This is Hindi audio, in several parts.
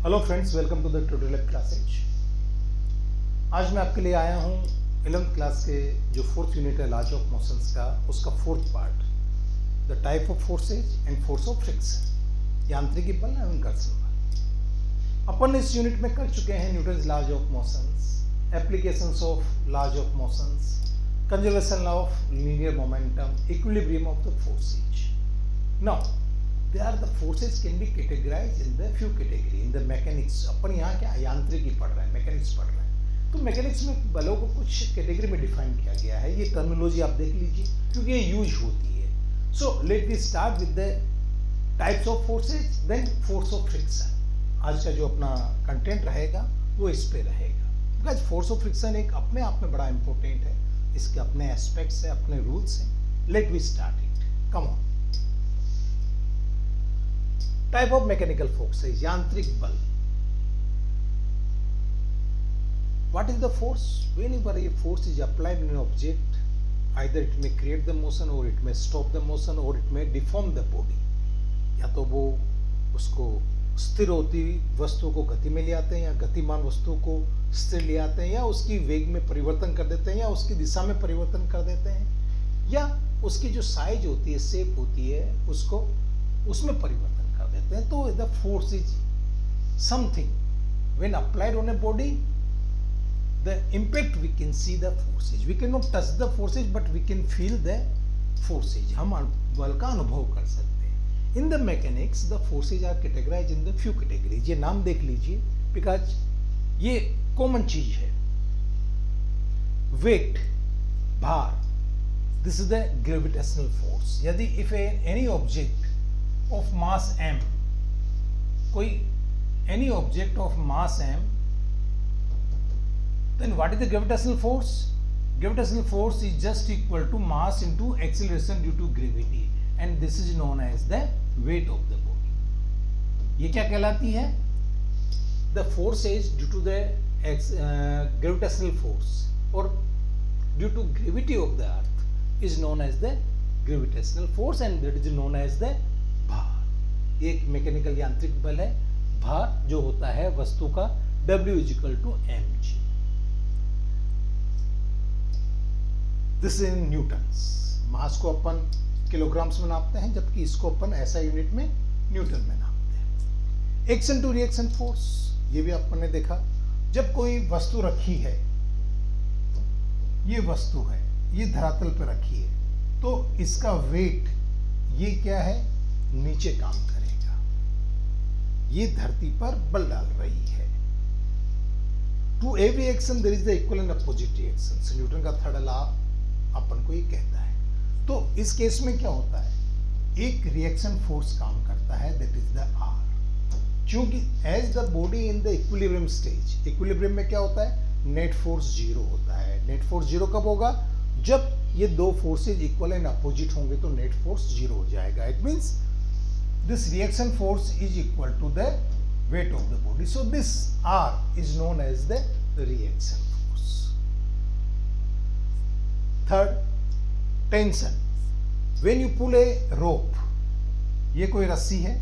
Hello friends, welcome to the tutorial classes. आज मैं आपके लिए आया हूँ 11th क्लास के जो फोर्थ यूनिट है लॉज ऑफ मोशंस का, उसका fourth part, the type of forces and force of friction, यांत्रिकी बल एवं घर्षण बल। अपन इस यूनिट में कर चुके हैं Newton's laws of motions, applications of laws of motions, conservation law of linear momentum, equilibrium of the forces. Now they are the forces can be categorized in the few category in the mechanics। अपन यहाँ क्या यांत्रिकी पढ़ रहे हैं, मैकेनिक्स पढ़ रहे हैं, तो मैकेनिक्स में बलों को कुछ कैटेगरी में डिफाइन किया गया है। ये टर्मिनोलॉजी आप देख लीजिए क्योंकि ये यूज होती है। So let we start with the types of forces, then force of friction. आज का जो अपना कंटेंट रहेगा वो इस पे रहेगा, बिकॉज फोर्स ऑफ फ्रिक्शन एक अपने आप में बड़ा इंपॉर्टेंट है, इसके अपने एस्पेक्ट्स है, अपने रूल्स हैं। Let we start it, come on. Type of mechanical forces, यांत्रिक बल। What is the force? Whenever a force is applied in an object, either it may create the motion or it may stop the motion or it may deform the body। या तो वो उसको स्थिर होती वस्तु को गति में ले आते हैं, या गतिमान वस्तु को स्थिर ले आते हैं, या उसकी वेग में परिवर्तन कर देते हैं, या उसकी दिशा में परिवर्तन कर देते हैं, या उसकी जो साइज होती है, शेप होती है, उसको उसमें परिवर्तन देते हैं। तो the force is something when applied on a body, the impact we can see the forces. We can not touch the forces but we can feel the forces. हम बल का अनुभव कर सकते हैं। In the mechanics the forces are categorise in the few categories. ये नाम देख लीजिए बिकॉज ये कॉमन चीज है। वेट, भार, this is the gravitational force. यदि if any object of mass m, कोई any object of mass m, then what is the gravitational force? Gravitational force is just equal to mass into acceleration due to gravity, and this is known as the weight of the body। ये क्या कहलाती है? The force is due to the gravitational force or due to gravity of the earth is known as the gravitational force, and that is known as the भार। एक मैकेनिकल यांत्रिक बल है। भार जो होता है वस्तु का W = mg। This in newtons. Mass को अपन किलोग्राम्स में नापते हैं, जबकि इसको अपन ऐसा यूनिट में न्यूटन में नापते हैं। एक्शन टू रिएक्शन फोर्स, ये भी अपन ने देखा। जब कोई वस्तु रखी है, ये वस्तु है, ये धरातल पर रखी है, तो इसका वेट ये क्या है, नीचे काम करेगा। ये धरती पर बल डाल रही है। To every action there is the equal and opposite reaction. Newton का थर्ड लॉ अपन को ये कहता है। तो इस केस में क्या होता है, एक रिएक्शन फोर्स काम करता है, दैट इज द आर। क्योंकि as the body in the equilibrium stage, equilibrium में क्या होता है, नेट फोर्स जीरो होता है। नेट फोर्स जीरो कब होगा, जब ये दो फोर्सेज इक्वल एंड अपोजिट होंगे तो नेट फोर्स जीरो हो जाएगा। It means this reaction force is equal to the weight of the body. So this R is known as the reaction force. Third, tension. When you pull a rope, ये कोई रस्सी है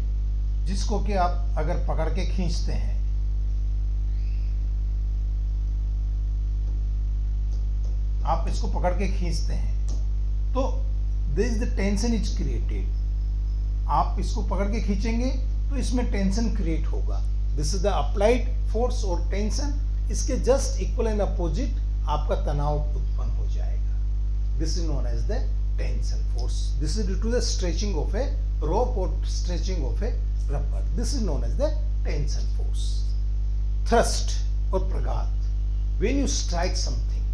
जिसको कि आप अगर पकड़ के खींचते हैं, आप इसको पकड़ के खींचते हैं, तो there is the tension is created। आप इसको पकड़ के खींचेंगे तो इसमें टेंशन क्रिएट होगा। This is the applied force और टेंशन। इसके जस्ट इक्वल एंड अपोजिट आपका तनाव उत्पन्न हो जाएगा। This is known as the tension force. This is due to the stretching of a rope और stretching of a rubber. This is known as the tension force. Thrust और प्रघात। व्हेन यू स्ट्राइक समथिंग,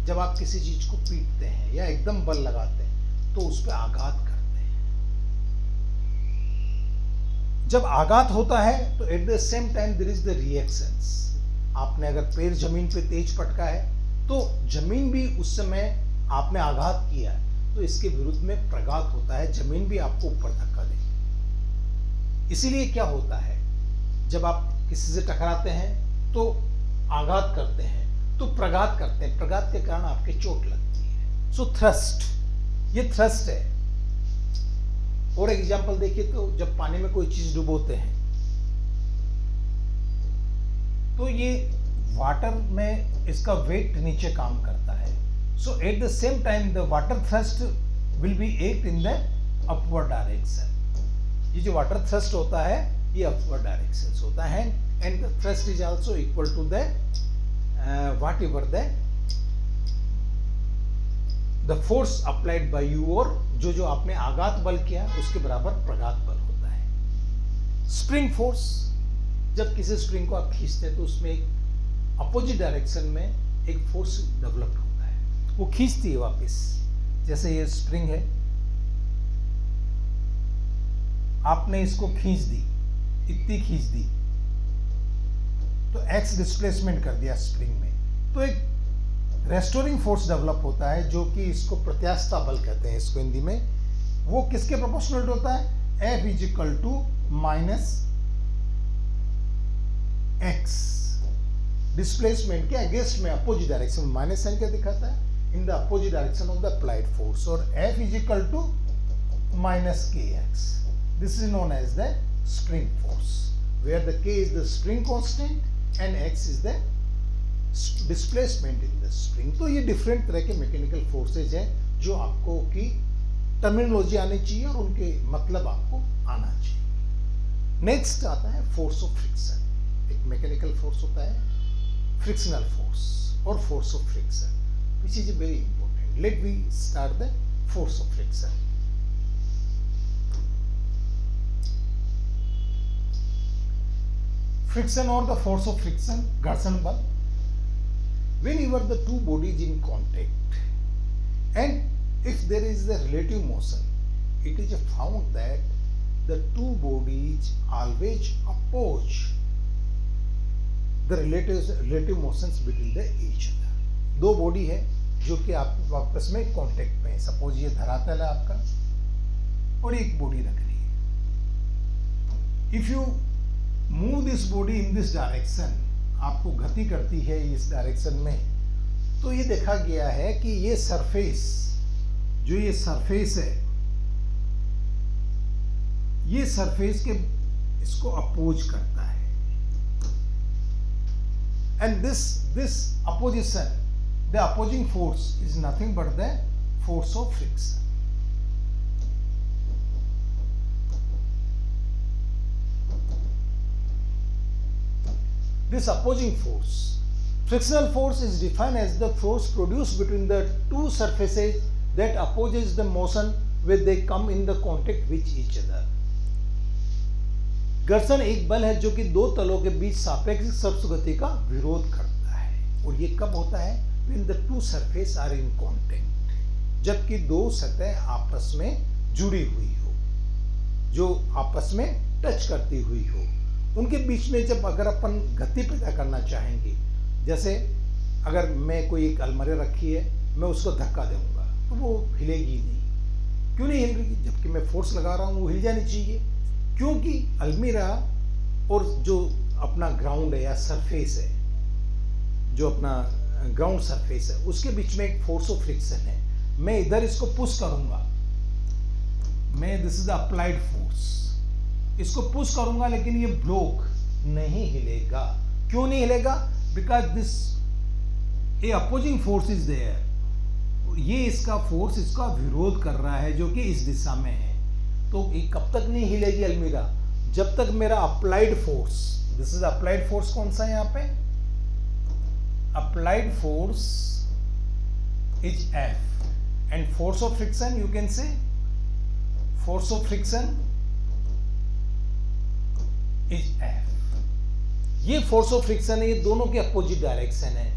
जब आप किसी चीज को पीटते हैं या एकदम बल लगाते हैं तो उस पर आघात करते हैं। जब आघात होता है तो at the same time there is the reactions. आपने अगर पैर जमीन पे तेज पटका है तो जमीन भी उस समय आपने आघात किया है तो इसके विरुद्ध में प्रघात होता है, जमीन भी आपको ऊपर धक्का देगी। इसीलिए क्या होता है, जब आप किसी से टकराते हैं तो आघात करते हैं, तो प्रघात करते हैं, प्रघात के कारण आपके चोट लगती है। सो थ्रस्ट, ये थ्रस्ट है। और एग्जाम्पल देखिए तो जब पानी में कोई चीज डुबोते हैं तो ये वाटर में इसका वेट नीचे काम करता है. So at the same time the water thrust will be act in the upward direction. ये जो वाटर थ्रस्ट होता है ये अपवर्ड डायरेक्शन होता है, and the thrust is also equal to the whatever the force applied by you, और जो आपने आघात बल किया उसके बराबर प्रघात बल होता है. स्प्रिंग फोर्स, जब किसी स्प्रिंग को आप खींचते हैं तो उसमें एक अपोजिट डायरेक्शन में एक फोर्स डेवलप होता है, वो खींचती है वापस. जैसे ये स्प्रिंग है, आपने इसको खींच दी, इतनी खींच दी तो एक्स डिस्प्लेसमेंट कर दिया स्प्रिंग में, तो एक रेस्टोरिंग फोर्स डेवलप होता है जो कि इसको प्रत्यास्थता बल कहते हैं इसको हिंदी में. वो किसके प्रोपोर्शनल होता है? F is equal to minus x. Displacement के अगेंस्ट में अपोजिट डायरेक्शन माइनस साइन क्या दिखाता है? In the opposite direction of the applied force. और F is equal to minus k x. This is known as the spring force, where the k is the spring constant and x is the displacement in the spring. तो ये डिफरेंट तरह के मैकेनिकल फोर्सेज हैं जो आपको की टर्मिनोलॉजी आनी चाहिए और उनके मतलब आपको आना चाहिए. नेक्स्ट आता है फोर्स ऑफ फ्रिक्शन. एक मैकेनिकल फोर्स होता है फ्रिक्शनल फोर्स और force of friction, which is very important. Let we start the force of friction. Friction और द फोर्स ऑफ फ्रिक्शन, घर्षण बल. Whenever the two bodies in contact, and if there is a relative motion, it is found that the two bodies always oppose the relative motions between the each other. दो बॉडी है जो कि आप आपस में कांटेक्ट में, सपोज ये धरातल है आपका और एक बॉडी रख रही है. If you move this body in this direction, आपको गति करती है इस डायरेक्शन में, तो ये देखा गया है कि ये सरफेस, जो ये सरफेस है, ये सरफेस के इसको अपोज करता है. And this opposition, the opposing force is nothing but the force of friction. This opposing force, frictional force, is defined as the force produced between the two surfaces that opposes the motion when they come in the contact with each other. घर्षण एक बल है जो कि दो तलों के बीच सापेक्षिक स्पर्श गति का विरोध करता है. और ये कब होता है? When the two surfaces are in contact, जबकि दो सतह आपस में जुड़ी हुई हो, जो आपस में टच करती हुई हो, उनके बीच में जब अगर अपन गति पैदा करना चाहेंगे, जैसे अगर मैं कोई एक अलमारी रखी है, मैं उसको धक्का दूंगा तो वो हिलेगी नहीं. क्यों नहीं हिल रही? जबकि मैं फोर्स लगा रहा हूँ, वो हिल जानी चाहिए. क्योंकि अलमीरा और जो अपना ग्राउंड है या सरफेस है, जो अपना ग्राउंड सरफेस है, उसके बीच में एक फोर्स ऑफ फ्रिक्शन है. मैं इधर इसको पुश करूंगा, मैं this is the applied force, इसको पुश करूंगा, लेकिन ये ब्लॉक नहीं हिलेगा. क्यों नहीं हिलेगा? Because this a opposing force is there. ये इसका फोर्स इसका विरोध कर रहा है जो कि इस दिशा में है. तो ये कब तक नहीं हिलेगी अलमीरा? जब तक मेरा applied force, this is applied force, कौन सा है यहाँ पे? Applied force is F and force of friction, you can say force of friction is F. ये फोर्स ऑफ फ्रिक्शन है, ये दोनों के अपोजिट डायरेक्शन है.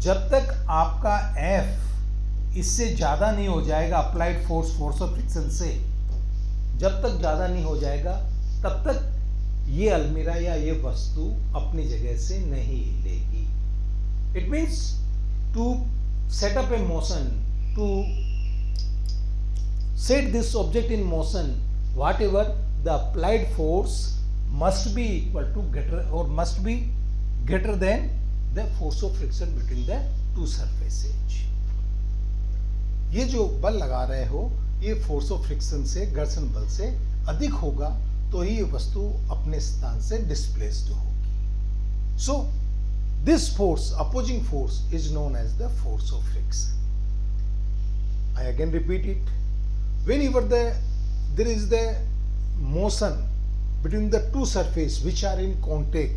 जब तक आपका F इससे ज्यादा नहीं हो जाएगा, applied force force of friction से जब तक ज्यादा नहीं हो जाएगा, तब तक ये अलमीरा या ये वस्तु अपनी जगह से नहीं हिलेगी. It means to set up a motion, to set this object in motion, whatever the applied force must be equal to greater or must be greater than the force of friction between the two surfaces. ये जो बल लगा रहे हो, ये फोर्स ऑफ फ्रिक्शन से, घर्षण बल से अधिक होगा तो ही ये वस्तु अपने स्थान से डिस्प्लेस्ड होगी. सो This force, opposing force, is known as the force of friction. I again repeat it. Whenever there is the motion between the two surfaces which are in contact,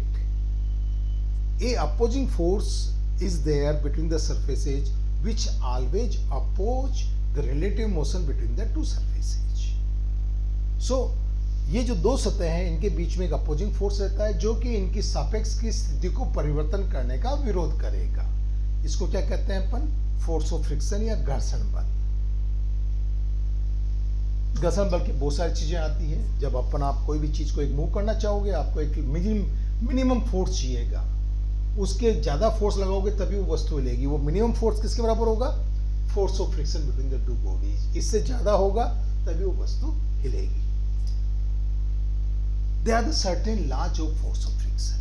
a opposing force is there between the surfaces which always oppose the relative motion between the two surfaces. So ये जो दो सतह हैं इनके बीच में एक अपोजिंग फोर्स रहता है जो कि इनकी सापेक्ष की स्थिति को परिवर्तन करने का विरोध करेगा. इसको क्या कहते हैं अपन? फोर्स ऑफ फ्रिक्शन या घर्षण बल. घर्षण बल की बहुत सारी चीजें आती है. जब अपन आप कोई भी चीज को एक मूव करना चाहोगे आपको एक मिनिमम फोर्स चाहिएगा. उसके ज्यादा फोर्स लगाओगे तभी वो वस्तु हिलेगी. वो मिनिमम फोर्स किसके बराबर होगा? Force of friction between the two bodies. इससे ज्यादा होगा तभी वो वस्तु हिलेगी. There are the certain laws of force of friction.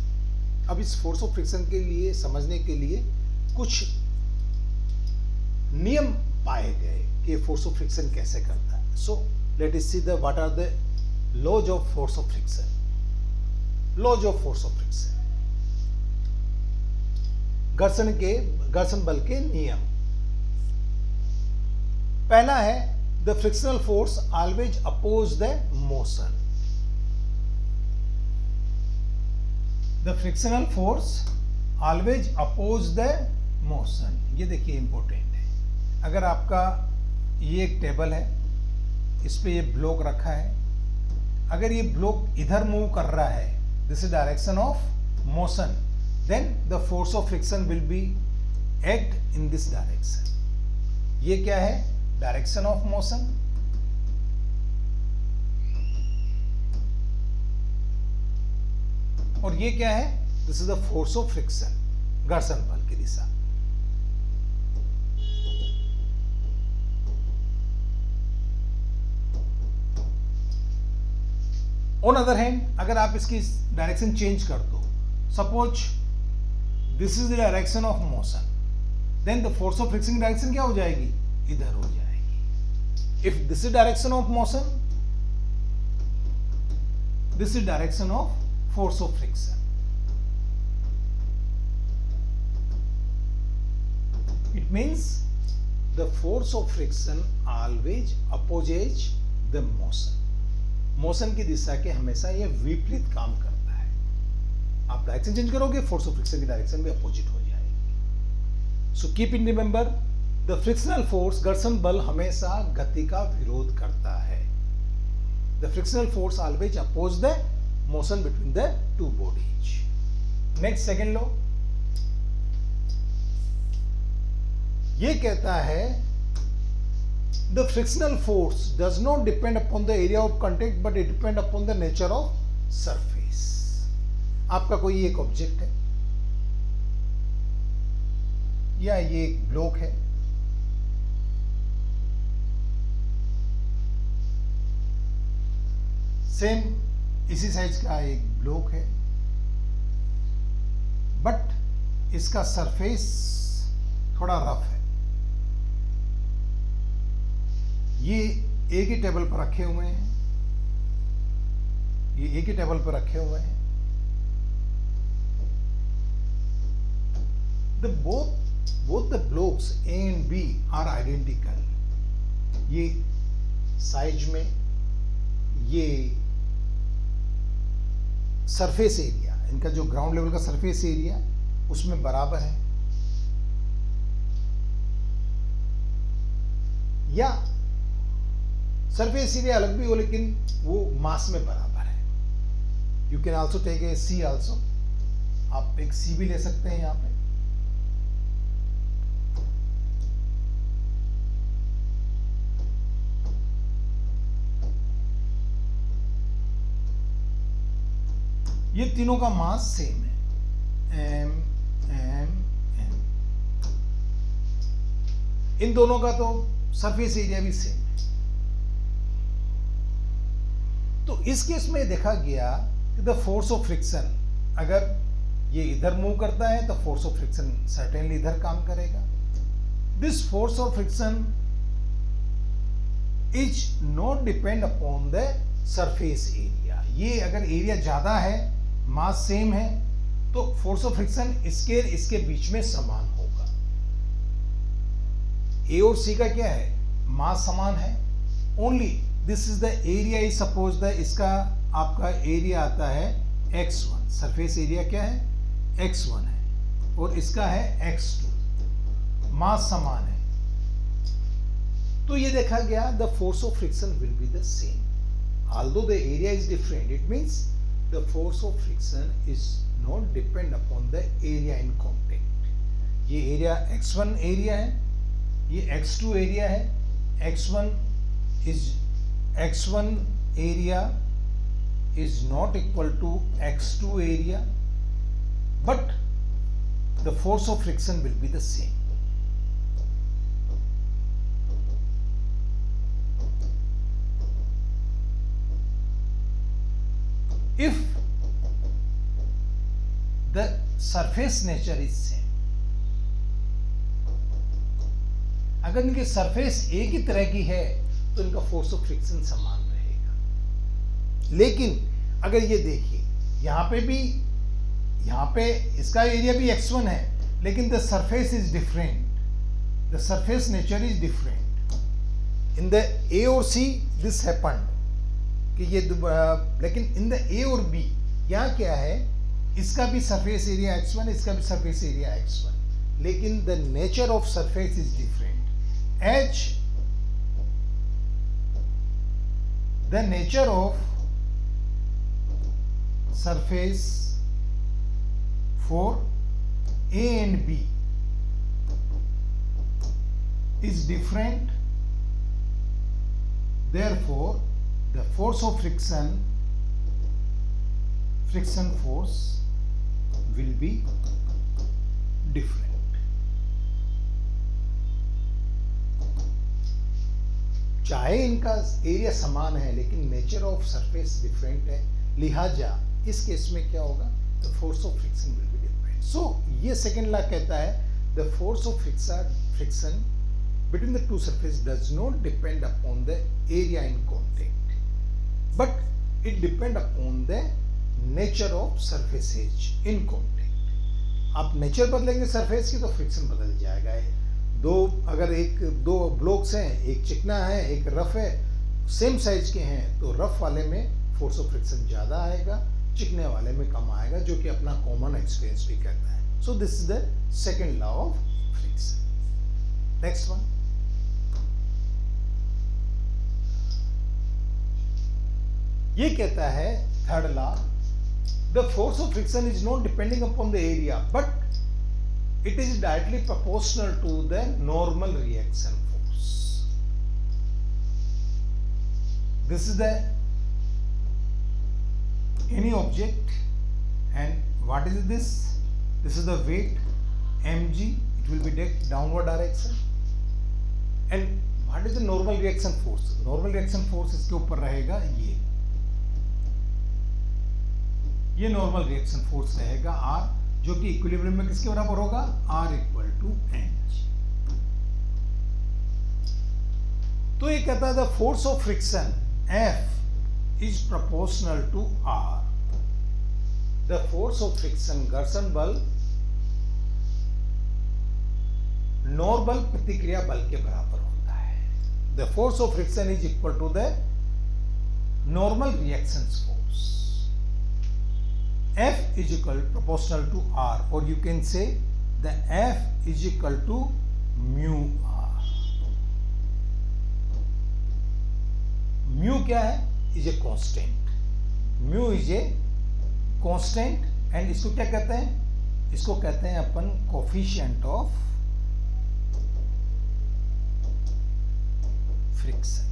अब इस फोर्स ऑफ फ्रिक्शन के लिए समझने के लिए कुछ नियम पाए गए कि फोर्स ऑफ फ्रिक्शन कैसे करता है. So let us see the what are the laws of force of friction. Laws of force of friction, घर्षण बल के नियम. पहला है the frictional force always oppose the motion. The frictional force always oppose the motion. ये देखिए इंपॉर्टेंट है. अगर आपका ये एक टेबल है, इस पे ये ब्लॉक रखा है, अगर ये ब्लॉक इधर मूव कर रहा है, this is direction of motion, then the force of friction will be act in this direction. ये क्या है? Direction of motion. और ये क्या है? This is the force of friction, घर्षण बल की दिशा. ऑन अदर हैंड अगर आप इसकी डायरेक्शन चेंज कर दो, suppose this is the direction of motion, then the force of friction की डायरेक्शन क्या हो जाएगी? इधर हो जाएगी. If this is direction of मोशन, दिस इज डायरेक्शन ऑफ force of friction. It means the force of friction always opposes the motion. Motion की दिशा के हमेशा यह विपरीत काम करता है. आप डायरेक्शन चेंज करोगे, फोर्स ऑफ फ्रिक्शन की डायरेक्शन भी अपोजिट हो जाएगी. So keep in remember the frictional force, घर्षण बल हमेशा गति का विरोध करता है. The frictional force always oppose the motion between the two bodies. Next second law, ये कहता है the frictional force does not depend upon the area of contact but it depend upon the nature of surface. आपका कोई एक ऑब्जेक्ट है या ये एक ब्लॉक है, सेम इसी साइज का एक ब्लॉक है, बट इसका सरफेस थोड़ा रफ है. ये एक ही टेबल पर रखे हुए हैं, ये एक ही टेबल पर रखे हुए हैं. both the blocks A and B are identical. ये साइज में, ये सरफेस एरिया, इनका जो ग्राउंड लेवल का सरफेस एरिया उसमें बराबर है. या सरफेस एरिया अलग भी हो लेकिन वो मास में बराबर है. You can also take a C also. आप एक सी भी ले सकते हैं यहां पे. ये तीनों का मास सेम है, एम एम एम. इन दोनों का तो सरफेस एरिया भी सेम है. तो इस केस में देखा गया कि द फोर्स ऑफ फ्रिक्शन, अगर ये इधर मूव करता है तो फोर्स ऑफ फ्रिक्शन सर्टेनली इधर काम करेगा. This force of friction is not depend upon the surface area. ये अगर एरिया ज्यादा है, मास सेम है, तो फोर्स ऑफ फ्रिक्शन इसके बीच में समान होगा। ए और सी का क्या है, मास समान है। Only this is the area is suppose the, इसका आपका एरिया आता है x1, सरफेस एरिया क्या है x1 है और इसका है x2, मास समान है। तो ये देखा गया the force of friction will be the same although the area is different. It means the force of friction is not depend upon the area in contact. ये एरिया x1 एरिया है, ये x2 एरिया है। x1 area is not equal to x2 area, but the force of friction will be the same. If the surface nature is same, अगर इनकी सरफेस एक ही तरह की है तो इनका फोर्स ऑफ फ्रिक्शन समान रहेगा। लेकिन अगर ये देखिए यहां पे इसका एरिया भी x1 है, लेकिन the surface is different, the surface nature is different. In the ए और सी दिस हैपेंड कि ये, लेकिन इन द ए और बी यहाँ क्या है, इसका भी सरफेस एरिया x1, इसका भी सरफेस एरिया x1, लेकिन the nature of surface is different. The nature of surface for A and B is different, therefore the force of friction force will be different. चाहे इनका एरिया समान है लेकिन नेचर ऑफ सरफेस डिफरेंट है, लिहाजा इस केस में क्या होगा, the force of friction will be different. So ये सेकेंड लॉ कहता है the force of friction between the two surfaces does not depend upon the area in contact, but it depend upon the nature of surfaces in contact. आप नेचर बदलेंगे सरफेस की तो फ्रिक्शन बदल जाएगा। दो ब्लॉक्स हैं, एक चिकना है एक रफ है, सेम साइज के हैं तो रफ वाले में फोर्स ऑफ फ्रिक्शन ज़्यादा आएगा, चिकने वाले में कम आएगा, जो कि अपना कॉमन एक्सपीरियंस भी करता है। So this is the second law of friction. Next one, ये कहता है third law, the force of friction is not depending upon the area but it is directly proportional to the normal reaction force. This is the any object and what is this is the weight mg, it will be downward direction, and what is the normal reaction force? Normal reaction force इसके ऊपर रहेगा, ये नॉर्मल रिएक्शन फोर्स रहेगा R, जो कि इक्विलिब्रियम में किसके बराबर होगा, R इक्वल टू mg। तो ये कहता है the force of friction F is proportional to R। The force of friction, घर्षण बल नॉर्मल प्रतिक्रिया बल के बराबर होता है। The force of friction is equal to the normal reaction force. F is equal proportional to R, or you can say the F is equal to mu R. Mu क्या है, is a constant. Mu is a constant and इसको क्या कहते हैं, इसको कहते हैं अपन coefficient of friction।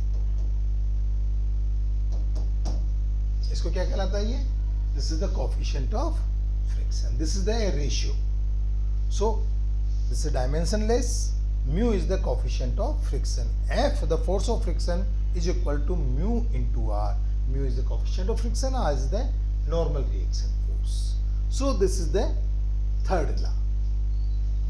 इसको क्या कहलाता है, ये this is the coefficient of friction, this is the ratio, so this is dimensionless, mu is the coefficient of friction, F the force of friction is equal to mu into R, mu is the coefficient of friction, R is the normal reaction force, so this is the third law।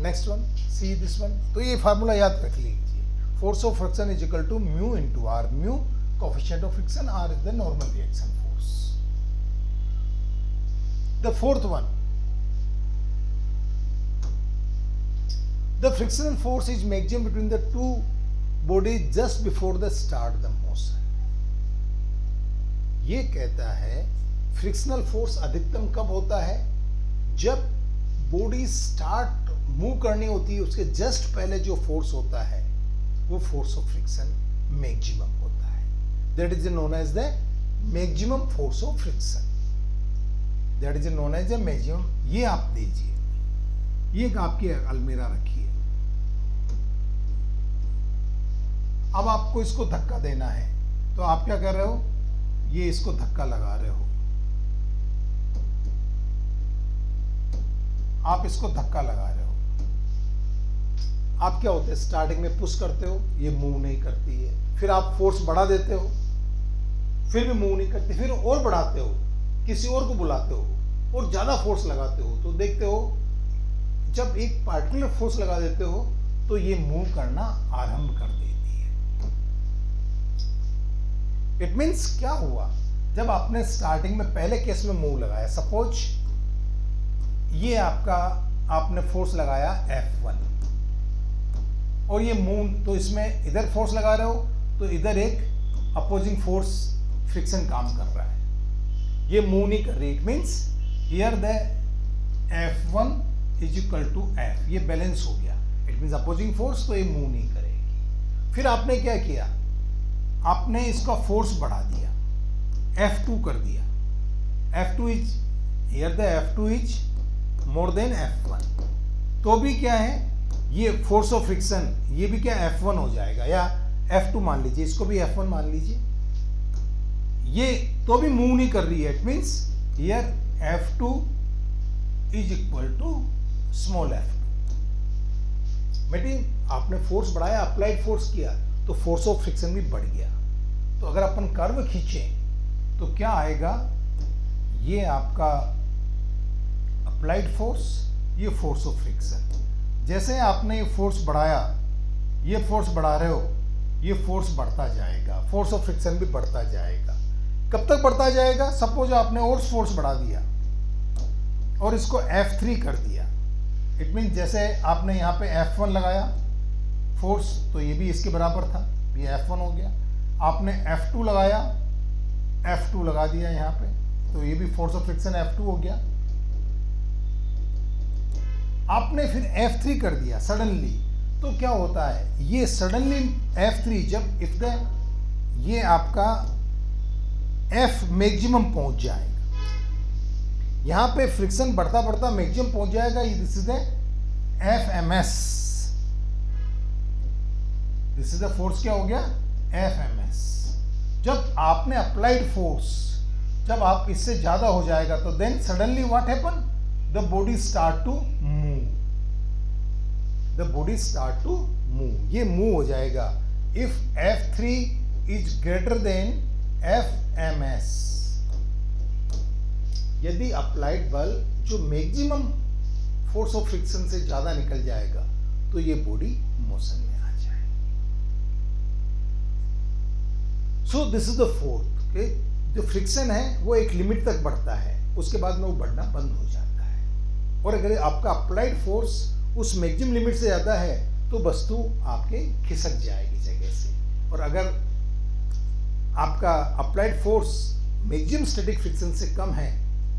next one, see this one, तो ये फार्मूला याद रख लीजिए, force of friction is equal to mu into R, mu coefficient of friction, R is the normal reaction force। The fourth one, The frictional force is maximum between the two bodies just before the start the motion. ये कहता है फ्रिक्शनल फोर्स अधिकतम कब होता है? जब बॉडी स्टार्ट मूव करनी होती है उसके जस्ट पहले जो फोर्स होता है वो फोर्स ऑफ फ्रिक्शन मैक्सिमम होता है. That is known as the maximum force of friction. That is known as the maximum. ये आप दीजिए, ये एक आपकी अलमीरा रखिए. अब आपको इसको धक्का देना है तो आप क्या कर रहे हो? ये इसको धक्का लगा रहे हो. आप इसको धक्का लगा रहे हो. आप क्या होते हैं? स्टार्टिंग में पुश करते हो, ये मूव नहीं करती है. फिर आप फोर्स बढ़ा देते हो, फिर भी मूव नहीं करती. फिर और बढ़ाते हो, किसी और को बुलाते हो और ज्यादा फोर्स लगाते हो. तो देखते हो जब एक पार्टिकुलर फोर्स लगा देते हो तो ये मूव करना आरंभ कर देती है. इट मीन्स क्या हुआ? जब आपने स्टार्टिंग में पहले केस में मूव लगाया, सपोज ये आपने फोर्स लगाया F1 और ये मूव, तो इसमें इधर फोर्स लगा रहे हो तो इधर एक अपोजिंग फोर्स फ्रिक्शन काम कर रहा है. ये मूव नहीं कर रही. It means here the F1 is equal to F. ये बैलेंस हो गया. इट मीन्स अपोजिंग फोर्स, तो ये मूव नहीं करेगी. फिर आपने क्या किया? आपने इसका फोर्स बढ़ा दिया, F2 कर दिया. F2 is here the F2 is more than F1. तो भी क्या है? ये फोर्स ऑफ फ्रिक्शन, ये भी क्या F1 हो जाएगा या F2 मान लीजिए, इसको भी F1 मान लीजिए. ये तो भी मूव नहीं कर रही है. It means here F2 is equal to small f2. बेटी आपने फोर्स बढ़ाया, अप्लाइड फोर्स किया तो फोर्स ऑफ फ्रिक्शन भी बढ़ गया. तो अगर अपन कर्व खींचें तो क्या आएगा? ये आपका अप्लाइड फोर्स, ये फोर्स ऑफ फ्रिक्शन. जैसे आपने ये फोर्स बढ़ाया, ये फोर्स बढ़ा रहे हो, ये फोर्स बढ़ता जाएगा, फोर्स ऑफ फ्रिक्शन भी बढ़ता जाएगा. कब तक बढ़ता जाएगा? सपोज आपने और फोर्स बढ़ा दिया और इसको F3 कर दिया. इट मीन जैसे आपने यहाँ पे F1 लगाया फोर्स, तो ये भी इसके बराबर था, ये F1 हो गया. आपने F2 लगाया, F2 लगा दिया यहाँ पे, तो ये भी फोर्स ऑफ फ्रिक्शन F2 हो गया. आपने फिर F3 कर दिया सडनली, तो क्या होता है? ये सडनली F3 जब इफ द ये आपका F मैक्सिमम पहुंच जाएगा, यहां पे फ्रिक्शन बढ़ता बढ़ता मैक्सिमम पहुंच जाएगा. This is the FMS. This is the force क्या हो गया? FMS. जब आपने अप्लाइड फोर्स, जब आप इससे ज्यादा हो जाएगा तो then suddenly what happen? The body start to move. The body start to move. ये मूव हो जाएगा if F3 is greater than FMS. यदि अप्लाइड बल जो मैक्सिमम फोर्स ऑफ फ्रिक्शन से ज्यादा निकल जाएगा तो ये बॉडी मोशन में आ जाएगा. सो दिस इज द फोर्थ. जो फ्रिक्शन है वो एक लिमिट तक बढ़ता है, उसके बाद में वो बढ़ना बंद हो जाता है. और अगर आपका अप्लाइड फोर्स उस मैक्सिमम लिमिट से ज्यादा है तो वस्तु आपके खिसक जाएगी जगह से. और अगर आपका applied force maximum static friction से कम है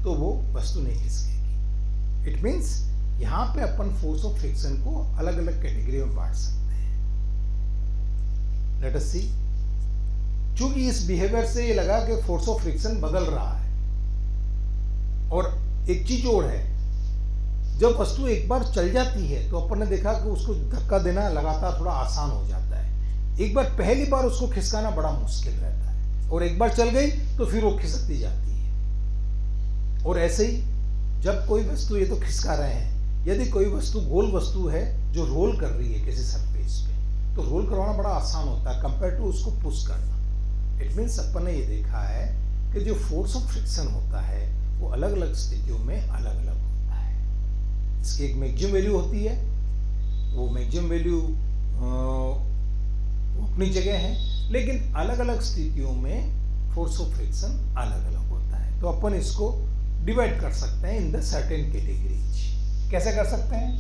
तो वो वस्तु नहीं खिसकेगी. इट मीन्स यहां पे अपन फोर्स ऑफ फ्रिक्शन को अलग अलग कैटेगरी में बांट सकते हैं. लेट अस सी. चूंकि इस बिहेवियर से ये लगा कि फोर्स ऑफ फ्रिक्शन बदल रहा है. और एक चीज और है, जब वस्तु एक बार चल जाती है तो अपन ने देखा कि उसको धक्का देना लगातार थोड़ा आसान हो जाता है. एक बार पहली बार उसको खिसकाना बड़ा मुश्किल रहता है, और एक बार चल गई तो फिर वो खिसकती जाती है. और ऐसे ही जब कोई वस्तु, ये तो खिसका रहे हैं, यदि कोई वस्तु गोल वस्तु है जो रोल कर रही है किसी सरफेस पे, तो रोल करवाना बड़ा आसान होता है कंपेयर टू उसको पुश करना. इट मीन्स अपन ने ये देखा है कि जो फोर्स ऑफ फ्रिक्शन होता है वो अलग अलग स्थितियों में अलग अलग होता है. इसकी एक मैक्सिमम वैल्यू होती है, वो मैक्सिमम वैल्यू अपनी जगह है, लेकिन अलग अलग स्थितियों में फोर्स ऑफ फ्रिक्शन अलग अलग होता है. तो अपन इसको डिवाइड कर सकते हैं इन द सर्टेन कैटेगरीज. कैसे कर सकते हैं?